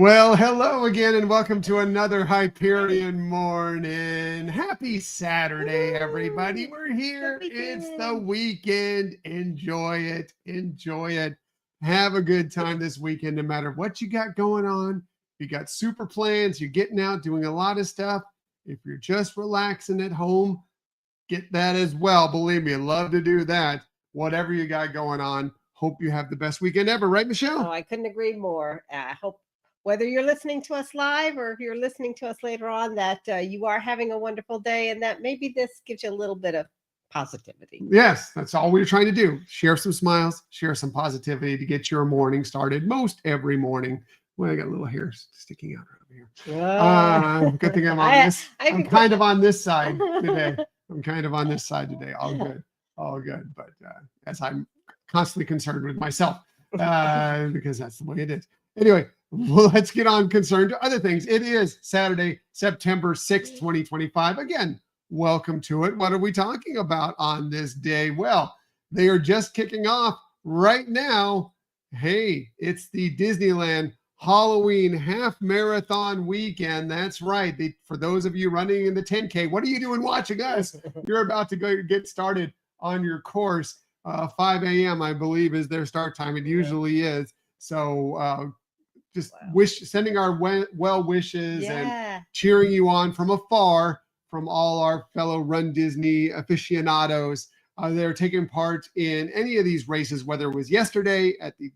Well, hello again, and welcome to another Hyperion Morning. Happy Saturday, everybody. We're here. It's the weekend. Enjoy it. Enjoy it. Have a good time this weekend, no matter what you got going on. You got super plans. You're getting out, doing a lot of stuff. If you're just relaxing at home, get that as well. Believe me, I love to do that. Whatever you got going on. Hope you have the best weekend ever. Right, Michelle? Oh, I couldn't agree more. I hope whether you're listening to us live or if you're listening to us later on, that you are having a wonderful day and that maybe this gives you a little bit of positivity. Yes, that's all we're trying to do. Share some smiles, share some positivity to get your morning started most every morning. Well, I got little hairs sticking out over here. Good thing I'm on this. I'm kind of on this side today. All good. All good. But as I'm constantly concerned with myself because that's the way it is. Anyway, well, let's get on concerned to other things. It is Saturday, September 6th, 2025. Again, welcome to it. What are we talking about on this day? Well, they are just kicking off right now. Hey, it's the Disneyland Halloween half marathon weekend. That's right. For those of you running in the 10K, what are you doing watching us? You're about to go get started on your course. 5 a.m. I believe is their start time. It usually is. So just sending our well wishes and cheering you on from afar from all our fellow Run Disney aficionados. They're taking part in any of these races, whether it was yesterday at the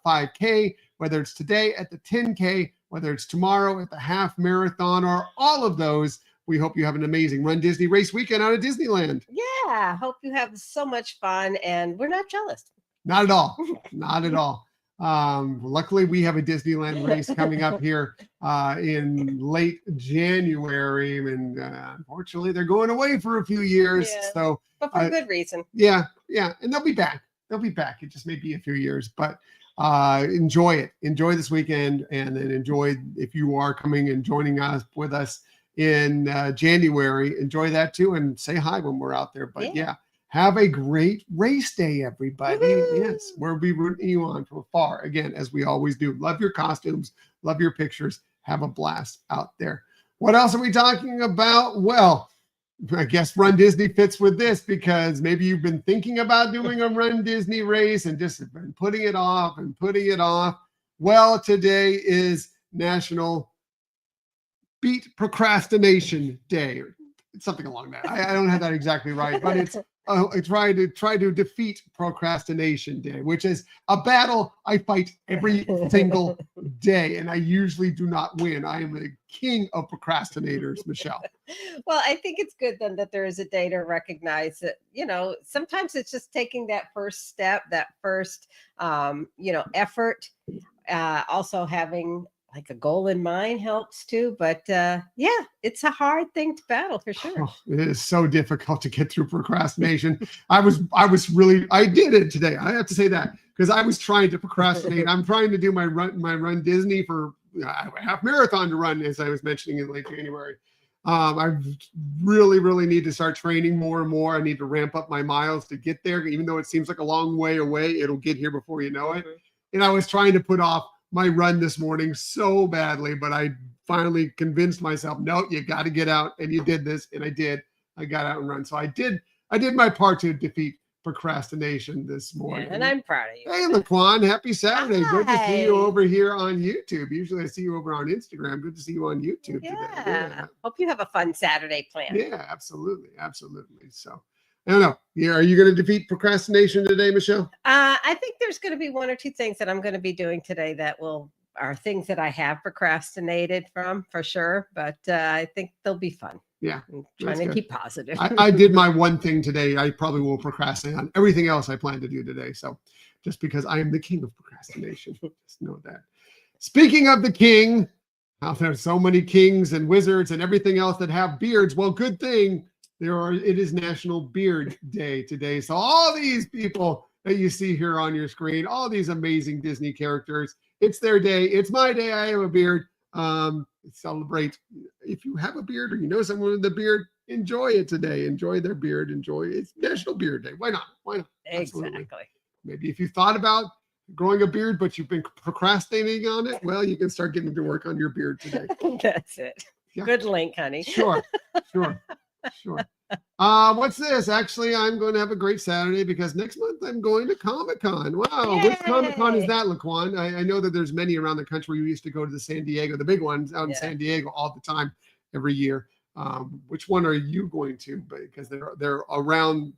5K, whether it's today at the 10K, whether it's tomorrow at the half marathon, or all of those. We hope you have an amazing Run Disney race weekend out of Disneyland. Yeah, hope you have so much fun, and we're not jealous. Not at all. Not at all. Luckily, we have a Disneyland race coming up here in late January, and unfortunately, they're going away for a few years. Yeah, so, but for good reason. Yeah, and they'll be back. It just may be a few years, but enjoy it. Enjoy this weekend, and then enjoy if you are coming and joining us with us in January. Enjoy that too, and say hi when we're out there. But yeah. Have a great race day, everybody. Woo-hoo! Yes, we'll be rooting you on from afar, again, as we always do. Love your costumes. Love your pictures. Have a blast out there. What else are we talking about? Well, I guess Run Disney fits with this because maybe you've been thinking about doing a Run Disney race and just been putting it off and putting it off. Well, today is National Beat Procrastination Day. Something along that. I don't have that exactly right, but it's try to defeat procrastination day, which is a battle I fight every single day, and I usually do not win. I am the king of procrastinators, Michelle. Well, I think it's good then that there is a day to recognize that, sometimes it's just taking that first step, that first, effort. Also having like a goal in mind helps too, but it's a hard thing to battle for sure. Oh, it is so difficult to get through procrastination. I did it today. I have to say that because I was trying to procrastinate. I'm trying to do my run Disney for a half marathon to run, as I was mentioning in late January. I really need to start training more and more. I need to ramp up my miles to get there, even though it seems like a long way away. It'll get here before you know it. And I was trying to put off my run this morning so badly, but I finally convinced myself, no, you got to get out, and you did this, and I did. I got out and run. So I did my part to defeat procrastination this morning. Yeah, and I'm proud of you. Hey, Laquan, happy Saturday. Hi. Good to see you over here on YouTube. Usually I see you over on Instagram. Good to see you on YouTube today. Yeah. Hope you have a fun Saturday plan. Yeah, absolutely. So I don't know. Yeah, are you going to defeat procrastination today, Michelle? I think there's going to be one or two things that I'm going to be doing today that are things that I have procrastinated from for sure, but I think they'll be fun. Yeah. I'm trying to keep positive. I did my one thing today. I probably will procrastinate on everything else I plan to do today. So just because I am the king of procrastination, just know that. Speaking of the king, there's so many kings and wizards and everything else that have beards. Well, good thing. It is National Beard Day today. So all these people that you see here on your screen, all these amazing Disney characters, it's their day. It's my day. I have a beard. Celebrate. If you have a beard or you know someone with a beard, enjoy it today. Enjoy their beard. Enjoy it. It's National Beard Day. Why not? Exactly. Maybe if you thought about growing a beard, but you've been procrastinating on it, well, you can start getting to work on your beard today. That's it. Yeah. Good link, honey. Sure. What's this? Actually, I'm going to have a great Saturday because next month I'm going to Comic-Con. Wow. Yay! Which Comic-Con is that, Laquan? I know that there's many around the country. We used to go to the San Diego, the big ones out in San Diego all the time, every year. Which one are you going to? Because they're around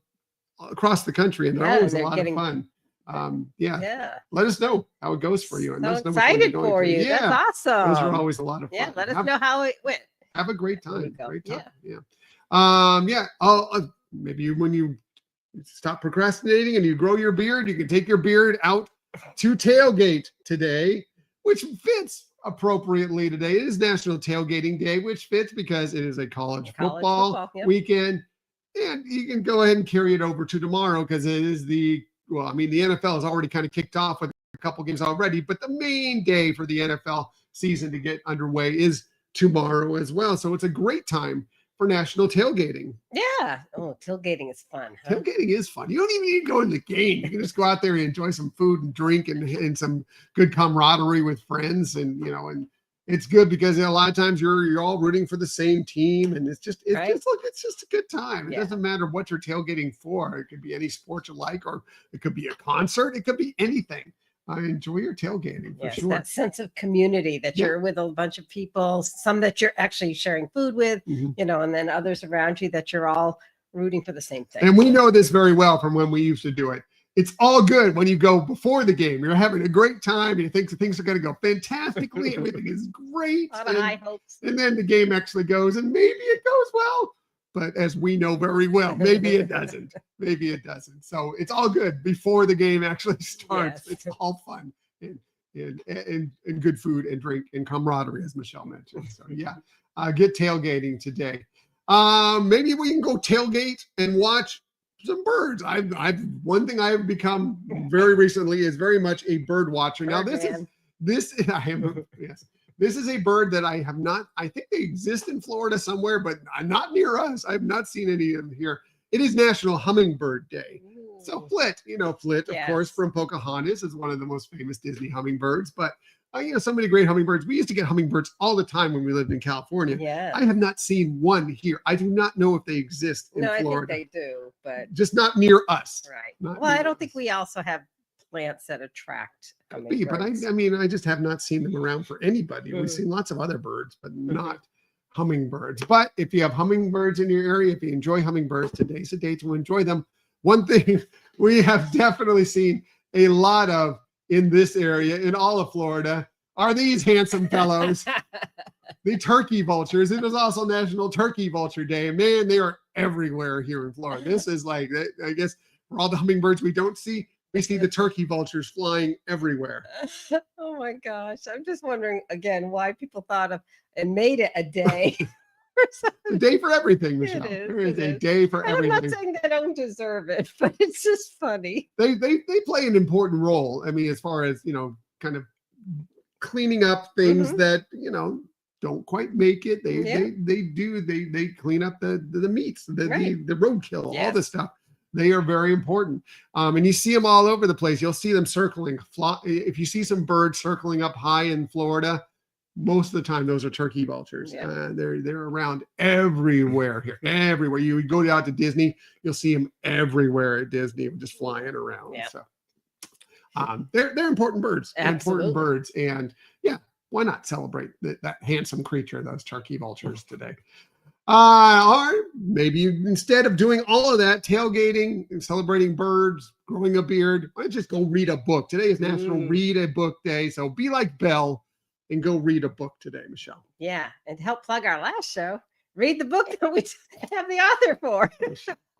across the country, and they're always a lot of fun. Let us know how it goes for you. And so excited for you. Yeah. That's awesome. Those are always a lot of fun. Yeah, let us know how it went. Have a great time. Great time. Maybe when you stop procrastinating and you grow your beard, you can take your beard out to tailgate today, which fits appropriately today. It is National Tailgating Day, which fits because it is a college football weekend. And you can go ahead and carry it over to tomorrow because it is the NFL has already kind of kicked off with a couple games already, but the main day for the NFL season to get underway is tomorrow as well. So it's a great time for national tailgating. Yeah. Oh, tailgating is fun. Huh? Tailgating is fun. You don't even need to go in the game. You can just go out there and enjoy some food and drink and some good camaraderie with friends. And, and it's good because a lot of times you're all rooting for the same team. And it's just a good time. It doesn't matter what you're tailgating for. It could be any sport you like, or it could be a concert. It could be anything. I enjoy your tailgating for sure. That sense of community that you're with a bunch of people, some that you're actually sharing food with, and then others around you that you're all rooting for the same thing. And we know this very well from when we used to do it. It's all good when you go before the game. You're having a great time. You think things are going to go fantastically. Everything is great. A lot of high hopes. And then the game actually goes, and maybe it goes well. But as we know very well, maybe it doesn't. Maybe it doesn't. So it's all good before the game actually starts. Yes. It's all fun and good food and drink and camaraderie, as Michelle mentioned. So get tailgating today. Maybe we can go tailgate and watch some birds. One thing I've become very recently is very much a bird watcher. Now this is a bird that I have not, I think they exist in Florida somewhere, but not near us. I have not seen any of them here. It is National Hummingbird Day. Ooh. So Flit, Flit, of course, from Pocahontas is one of the most famous Disney hummingbirds, but so many great hummingbirds. We used to get hummingbirds all the time when we lived in California. Yeah. I have not seen one here. I do not know if they exist in Florida. I think they do, but just not near us. Right. I don't think we also have plants that attract hummingbirds. But I just have not seen them around for anybody. We've seen lots of other birds, but not hummingbirds. But if you have hummingbirds in your area, if you enjoy hummingbirds, today's the day to enjoy them. One thing we have definitely seen a lot of in this area, in all of Florida, are these handsome fellows, the turkey vultures. It is also National Turkey Vulture Day. Man, they are everywhere here in Florida. This is like, I guess, for all the hummingbirds we don't see, we see the turkey vultures flying everywhere. Oh my gosh. I'm just wondering again why people thought of and made it a day. A day for everything, Michelle. There is a day for everything. I'm not saying they don't deserve it, but it's just funny. They play an important role. As far as, kind of cleaning up things that, don't quite make it. They clean up the meats, the roadkill, all this stuff. They are very important. And you see them all over the place. You'll see them circling. If you see some birds circling up high in Florida, most of the time those are turkey vultures. They're around everywhere here. Everywhere. You would go out to Disney, you'll see them everywhere at Disney, just flying around. Yeah. So they're important birds. Absolutely. Important birds. And why not celebrate that handsome creature, those turkey vultures today? Or maybe instead of doing all of that, tailgating and celebrating birds, growing a beard, why don't you just go read a book? Today is National Read a Book Day. So be like Belle and go read a book today, Michelle. Yeah. And to help plug our last show, read the book that we have the author for.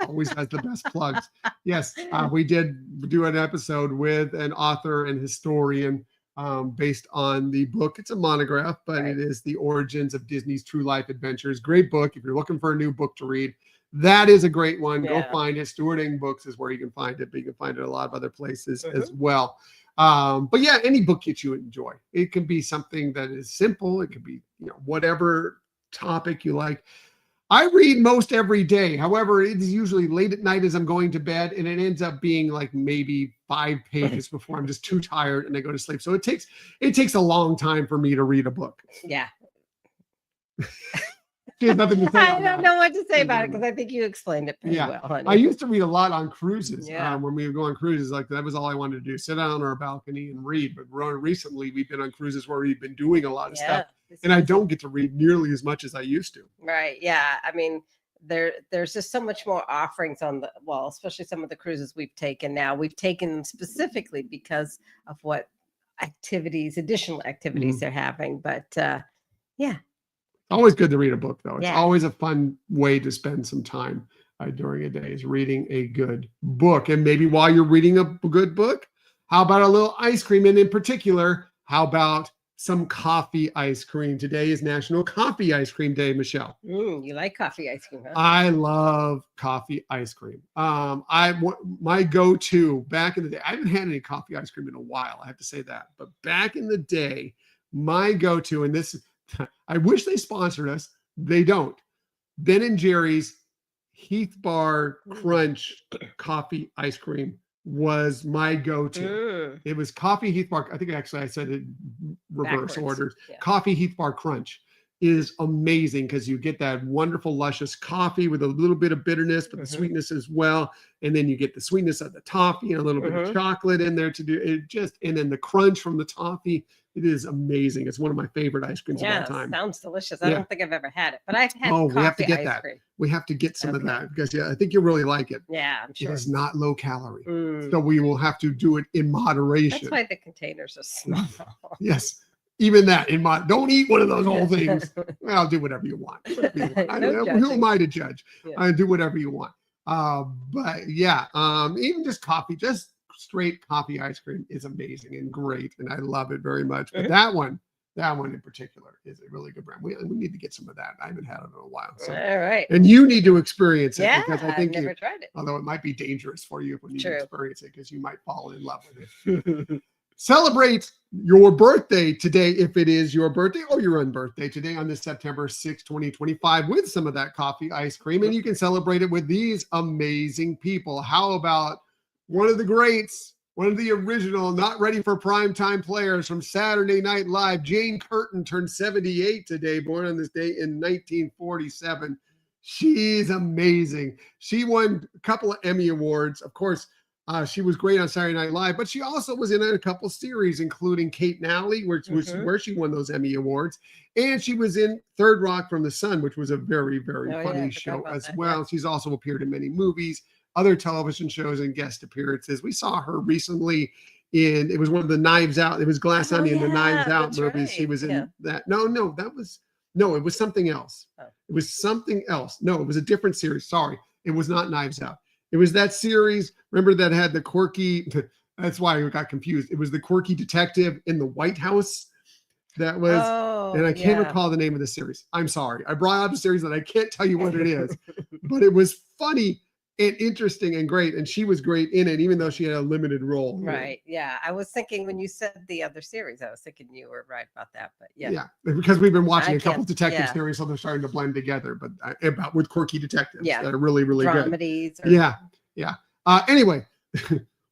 Always has the best plugs. Yes. We did do an episode with an author and historian based on the book. It's a monograph, but it is The Origins of Disney's True Life Adventures. Great book. If you're looking for a new book to read, that is a great one. Go find it. Stewarding Books is where you can find it, but you can find it a lot of other places as well. But any book that you enjoy. It can be something that is simple. It could be, whatever topic you like. I read most every day. However, it is usually late at night as I'm going to bed, and it ends up being like maybe 5 pages before I'm just too tired and I go to sleep. So it takes a long time for me to read a book. Yeah. She has nothing to say. I don't know what to say about it because I think you explained it pretty well, honey. I used to read a lot on cruises. Yeah. When we would go on cruises, like that was all I wanted to do, sit down on our balcony and read. But recently we've been on cruises where we've been doing a lot of stuff, and I don't get to read nearly as much as I used to. Right. Yeah. I mean, there's just so much more offerings on especially some of the cruises we've taken now. We've taken them specifically because of what additional activities they're having. But yeah. Always good to read a book, though. It's always a fun way to spend some time during a day is reading a good book. And maybe while you're reading a good book, how about a little ice cream? And in particular, how about some coffee ice cream? Today is National Coffee Ice Cream Day, Michelle. You like coffee ice cream, huh? I love coffee ice cream. My go-to back in the day, I haven't had any coffee ice cream in a while, I have to say that. But back in the day, my go-to, and this I wish they sponsored us. They don't. Ben & Jerry's Heath Bar Crunch coffee ice cream was my go-to. It was coffee Heath Bar. I think actually I said it reverse orders. Yeah. Coffee Heath Bar Crunch is amazing because you get that wonderful luscious coffee with a little bit of bitterness, but the sweetness as well. And then you get the sweetness of the toffee and a little bit of chocolate in there to do it. And then the crunch from the toffee. It is amazing. It's one of my favorite ice creams of all time. Sounds delicious. I don't think I've ever had it, but I've had we have to get ice that. Cream. We have to get some of that because I think you'll really like it. Yeah, I'm sure. It is not low calorie. So we will have to do it in moderation. That's why the containers are small. Yes. Even that don't eat one of those whole things. Well, I'll do whatever you want. Who am I to judge? Do whatever you want. But yeah, even just coffee, just straight coffee ice cream is amazing and great, and I love it very much. But that one in particular is a really good brand. We need to get some of that. I haven't had it in a while. So. All right. And you need to experience it because I think I've never tried it. Although it might be dangerous for you when you experience it because you might fall in love with it. Celebrate your birthday today if it is your birthday or your unbirthday today on this September 6, 2025 with some of that coffee ice cream, and you can celebrate it with these amazing people. How about one of the greats, one of the original, not ready for primetime players from Saturday Night Live. Jane Curtin turned 78 today, born on this day in 1947. She's amazing. She won a couple of Emmy Awards. Of course, she was great on Saturday Night Live, but she also was in a couple series, including Kate Nally, where she won those Emmy Awards. And she was in Third Rock from the Sun, which was a very, very funny show as well. She's also appeared in many movies, other television shows, and guest appearerances. We saw her recently it was one of the Knives Out. It was Glass Onion, the Knives Out movies. Right. She was in that. It was something else. It was something else. No, it was a different series. Sorry. It was not Knives Out. It was that series. Remember that had the quirky, that's why I got confused. It was the quirky detective in the White House. That was, and I can't recall the name of the series. I'm sorry. I brought up a series that I can't tell you what it is, but it was funny and interesting and great. And she was great in it, even though she had a limited role. Right. Yeah. I was thinking when you said the other series, I was thinking you were right about that. But yeah, because we've been watching a couple detective series, so they're starting to blend together. But with quirky detectives that are really, really dramedies good. Yeah. Anyway,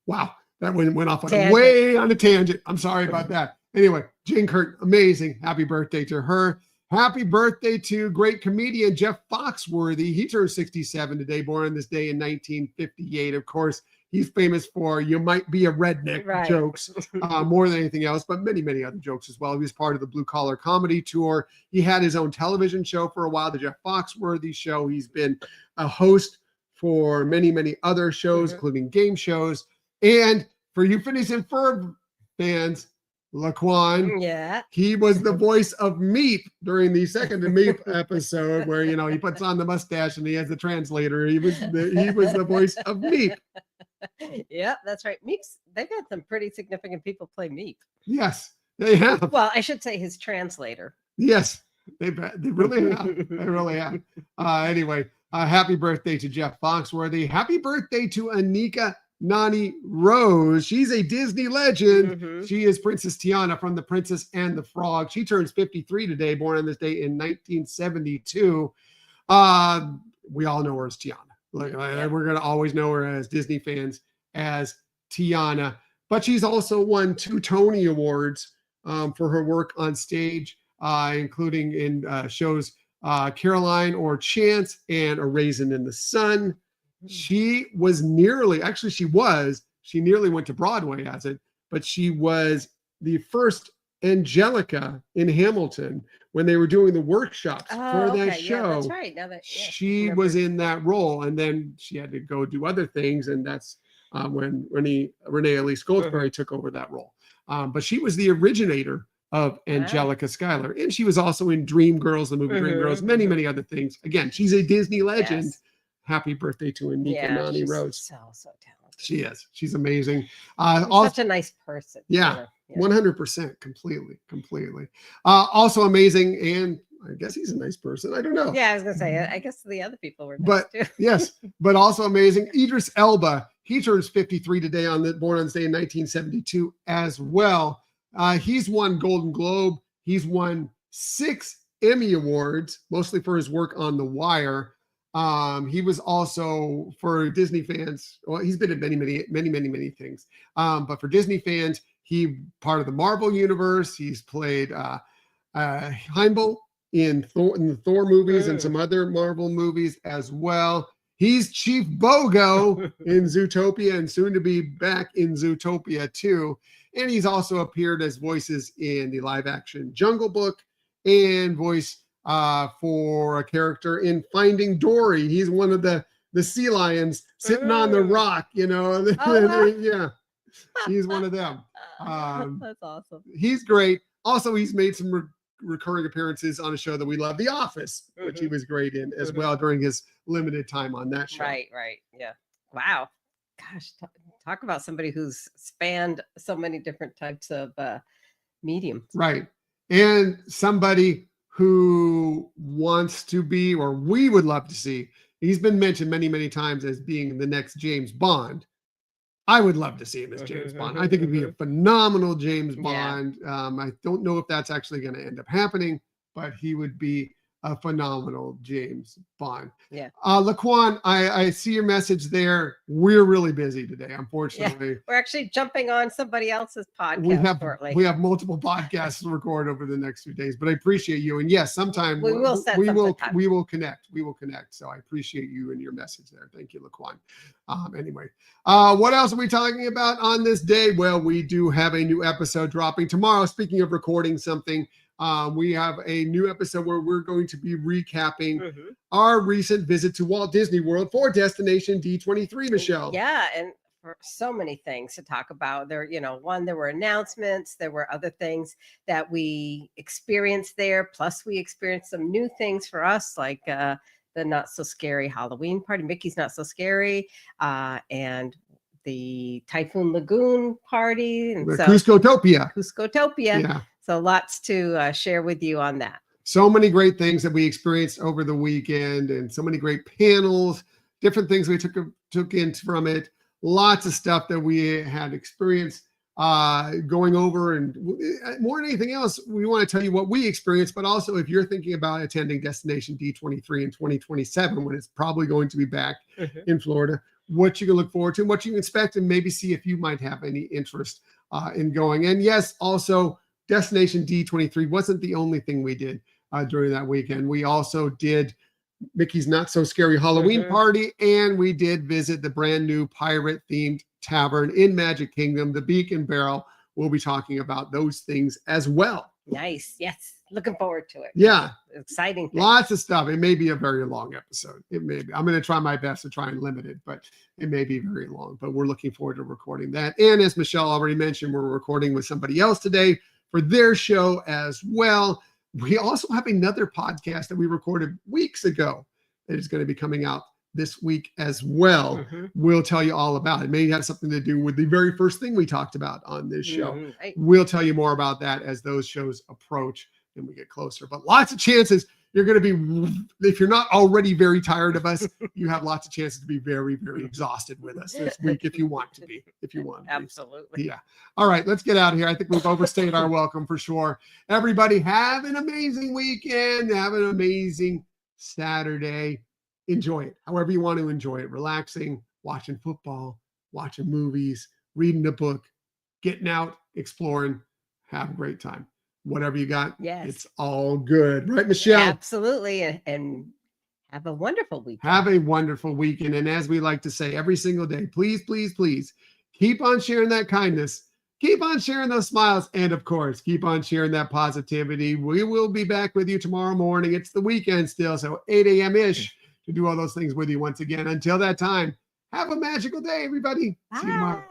wow, that went off way on a tangent. I'm sorry about that. Anyway, Jane Curtin, amazing. Happy birthday to her. Happy birthday to great comedian Jeff Foxworthy. He turned 67 today, born on this day in 1958. Of course, he's famous for "You Might Be a Redneck" jokes more than anything else, but many, many other jokes as well. He was part of the Blue Collar Comedy Tour. He had his own television show for a while, the Jeff Foxworthy Show. He's been a host for many, many other shows, including game shows. And for you Phineas and Ferb fans, Laquan, he was the voice of Meep during the second Meep episode, where he puts on the mustache and he has the translator. He was the voice of Meep. Yeah, that's right. Meep's, they've had some pretty significant people play Meep. Yes, they have. Well, I should say his translator. Yes, they really have. They really have. Anyway, happy birthday to Jeff Foxworthy. Happy birthday to Anika Nani Rose. She's a Disney legend. She is Princess Tiana from The Princess and the Frog. She turns 53 today, born on this day in 1972. We all know her as Tiana. Yeah. We're going to always know her as Disney fans as Tiana. But she's also won 2 Tony Awards for her work on stage, including in shows Caroline or Chance and A Raisin in the Sun. She nearly went to Broadway as it, but she was the first Angelica in Hamilton when they were doing the workshops for that show. Yeah, that's right. Now that she was in that role, and then she had to go do other things, and that's when Renee Elise Goldsberry took over that role. But she was the originator of Angelica Schuyler, and she was also in Dreamgirls, the movie Dreamgirls, many other things. Again, she's a Disney legend. Yes. Happy birthday to Anika Nani Rose. So talented. She is. She's amazing. Such a nice person. Yeah, 100%. Completely. Also amazing, and I guess he's a nice person. I don't know. Yeah, I was gonna say. I guess the other people were nice but too. Yes, but also amazing. Idris Elba. He turns 53 today born on this day in 1972 as well. He's won Golden Globe. He's won 6 Emmy Awards, mostly for his work on The Wire. He was also, for Disney fans, well, he's been in many things. But for Disney fans, he part of the Marvel universe. He's played Heimdall in the Thor movies and some other Marvel movies as well. He's Chief Bogo in Zootopia and soon to be back in Zootopia too. And he's also appeared as voices in the live action Jungle Book and voice for a character in Finding Dory. He's one of the sea lions sitting on the rock, Yeah, he's one of them. That's awesome. He's great. Also, he's made some recurring appearances on a show that we love, The Office, which he was great in as well during his limited time on that show. Right. Yeah. Wow. Gosh, talk about somebody who's spanned so many different types of mediums. Right. And somebody who wants to be, or we would love to see, he's been mentioned many times as being the next James Bond. I would love to see him as James Bond. I think it'd be a phenomenal James Bond. I don't know if that's actually going to end up happening, but he would be a phenomenal James Bond. Yeah. Laquan, I see your message there. We're really busy today, unfortunately. Yeah. We're actually jumping on somebody else's podcast shortly. We have multiple podcasts to record over the next few days, but I appreciate you. And yes, sometime we will connect. We will connect. So I appreciate you and your message there. Thank you, Laquan. Anyway, what else are we talking about on this day? Well, we do have a new episode dropping tomorrow. Speaking of recording something, we have a new episode where we're going to be recapping our recent visit to Walt Disney World for Destination D23, Michelle. Yeah, and for so many things to talk about. There were announcements, there were other things that we experienced there. Plus, we experienced some new things for us, like the Not So Scary Halloween party, Mickey's Not So Scary, and the Typhoon Lagoon party, and Cuscotopia. Yeah. So lots to share with you on that. So many great things that we experienced over the weekend, and so many great panels, different things we took in from it. Lots of stuff that we had experienced going over, and more than anything else, we want to tell you what we experienced, but also if you're thinking about attending Destination D23 in 2027, when it's probably going to be back in Florida, what you can look forward to, what you can expect, and maybe see if you might have any interest in going. And yes, also Destination D23 wasn't the only thing we did during that weekend. We also did Mickey's Not So Scary Halloween party, and we did visit the brand new pirate themed tavern in Magic Kingdom, the Beak and Barrel. We'll be talking about those things as well. Nice. Yes. Looking forward to it. Yeah. Exciting things. Lots of stuff. It may be a very long episode. It may be. I'm going to try my best to try and limit it, but it may be very long. But we're looking forward to recording that. And as Michelle already mentioned, we're recording with somebody else today for their show as well. We also have another podcast that we recorded weeks ago that is going to be coming out this week as well. We'll tell you all about it. It may have something to do with the very first thing we talked about on this show. We'll tell you more about that as those shows approach and we get closer. But lots of chances you're going to be, if you're not already very tired of us, you have lots of chances to be very, very exhausted with us this week if you want to be. Absolutely. Yeah. All right, let's get out of here. I think we've overstayed our welcome for sure. Everybody have an amazing weekend. Have an amazing Saturday. Enjoy it however you want to enjoy it. Relaxing, watching football, watching movies, reading a book, getting out, exploring. Have a great time. Whatever you got, Yes. it's all good. Right, Michelle? Absolutely. And have a wonderful weekend. Have a wonderful weekend. And as we like to say every single day, please, please, please keep on sharing that kindness. Keep on sharing those smiles. And of course, keep on sharing that positivity. We will be back with you tomorrow morning. It's the weekend still, so 8 a.m.-ish to do all those things with you once again. Until that time, have a magical day, everybody. Bye. See you tomorrow.